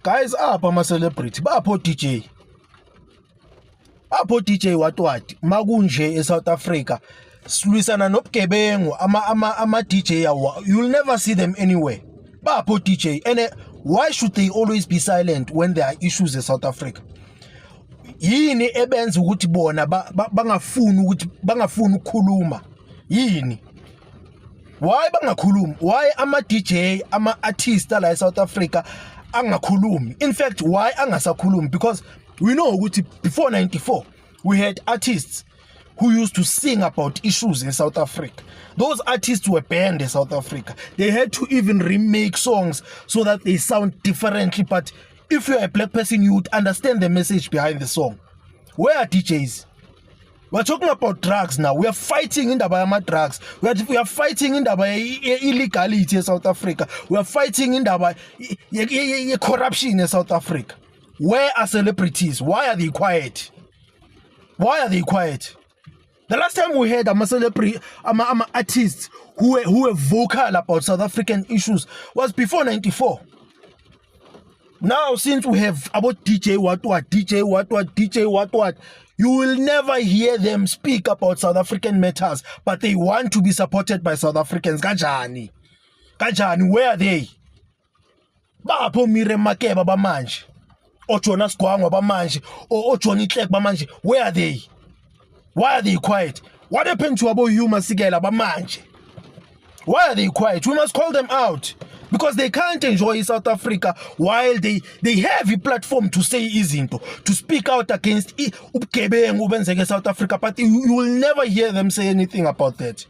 guys apha ama-celebrity bapho DJ what makunje eSouth Africa silwisana nobugebengu ama DJ you'll never see them anywhere. Bapho DJ, and why should they always be silent when there are issues in South Africa? Yini ebenza ukuthi bona bangafuni ukukhuluma? Yini? Why bangakhulumi? Why ama DJ ama artists la eSouth Africa angakhulumi? In fact, why angasakhulumi? Because we know ukuthi before 94 we had artists who used to sing about issues in South Africa. Those artists were banned in South Africa. They had to even remake songs so that they sound differently. But if you're a black person, you would understand the message behind the song. Where are DJs? We're talking about drugs now. We are fighting in the drugs. We are fighting in the illegality in South Africa. We are fighting in the corruption in South Africa. Where are celebrities? Why are they quiet? Why are they quiet? The last time we heard celebrity, artists who were vocal about South African issues was before 94. Now, since we have about DJ what, you will never hear them speak about South African matters, but they want to be supported by South Africans. Kajani, where are they? Bapho Miriam Makeba bamanje, or Jonas Gwangwa bamanje, or Johnny Clegg bamanje. Where are they? Why are they quiet? What happened to Abo Huma Sigela bamanje? Why are they quiet? We must call them out. Because they can't enjoy South Africa while they have a platform to say izinto, to speak out against South Africa, but you will never hear them say anything about that.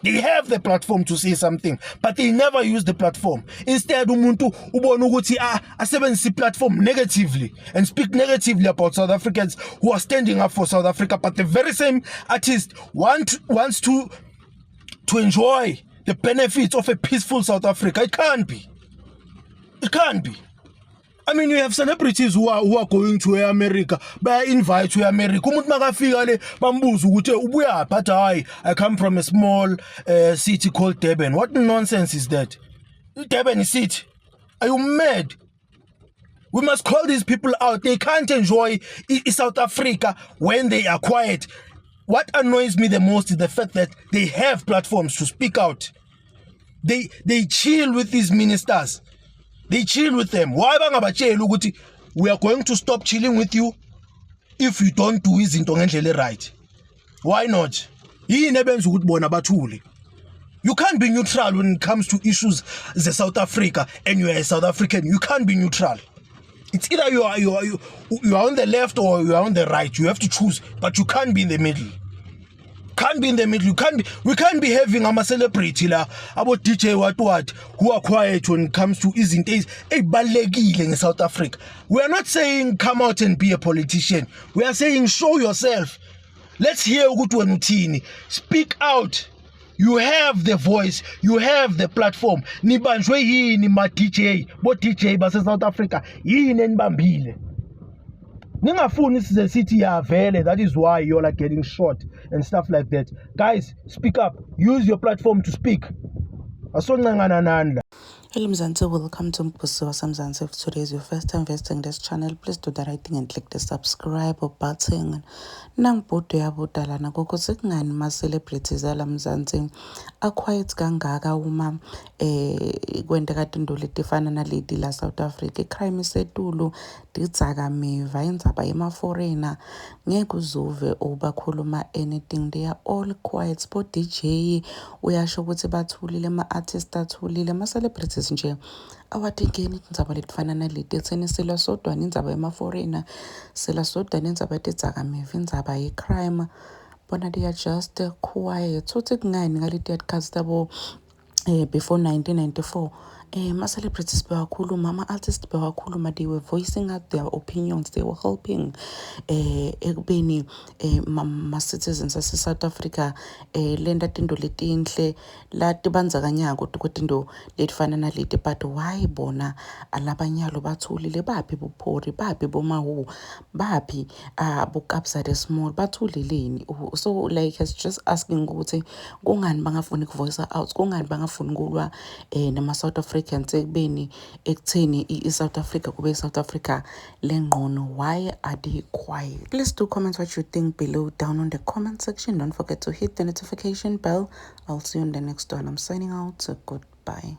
They have the platform to say something, but they never use the platform. Instead, umuntu ubona ukuthi asebenzisa platform negatively and speak negatively about South Africans who are standing up for South Africa, but the very same artist wants to enjoy the benefits of a peaceful South Africa. It can't be. It can't be. I mean, you have celebrities who are going to America, by invite to America. I come from a small city called Durban. What nonsense is that? Durban is it? Are you mad? We must call these people out. They can't enjoy South Africa when they are quiet. What annoys me the most is the fact that they have platforms to speak out. They chill with these ministers. They chill with them. Why we are going to stop chilling with you if you don't do izinto right? Why not? You can't be neutral when it comes to issues in South Africa and you are a South African. You can't be neutral. It's either you are on the left or you are on the right. You have to choose, but you can't be in the middle. Can't be in the middle. We can't be having a celebrity about DJ what who are quiet when it comes to izinto ezibalulekile in South Africa. We are not saying come out and be a politician. We are saying show yourself. Let's hear ukuthi wena uthini. Speak out. You have the voice, you have the platform. Nibanjwe yini ma DJ, bo DJ base South Africa, yini enibambile. Ningafuni size sithi yavele, that is why you're like getting shot and stuff like that. Guys, speak up. Use your platform to speak. Hello Mzansi, welcome to Mbusiwa Mzansi. If today is your first time visiting this channel, please do the right thing and click the subscribe button. Nangibhudu yabudala nakukuthi kungani ma celebrities ala Mzansi aquiet kangaka uma kwendeka into letifana naledi la South Africa. Crime isetulu didzakamiva indzaba yema foreigner ngeke uzuve obakhuluma anything. They are all quiet. Spot DJ uyasho ukuthi bathulile, ma artists athulile, ma celebrities nje awathingeni indzaba letifana naleti etseni sila sodwa indzaba yema foreigner, sila sodwa indzaba yetidzakamiva, indzaba ye crime. Bona they are just quiet. Uthi kungani ngaleti adcast abo before 1994 ma celebrities bewakhuluma, ma artists bewakhuluma, they were voicing out their opinions, they were helping ekubeni ma citizens ase South Africa lenda tinto letinhle lati bandzakanyako tinto letifana naleti. But why bona alabanyalo bathulile, baphi buphori, baphi bomahu, baphi bukapsa the small bathulileni? So like it's just asking ukuthi kungani bangafuni ukuvoice out, kungani bangafuni ukulwa nama South Africa Africans ekubeni ekutheni i-South Africa kube South Africa lengqono? Why are they quiet? Please do comment what you think below down on the comment section. Don't forget to hit the notification bell. I'll see you in the next one. I'm signing out. Goodbye.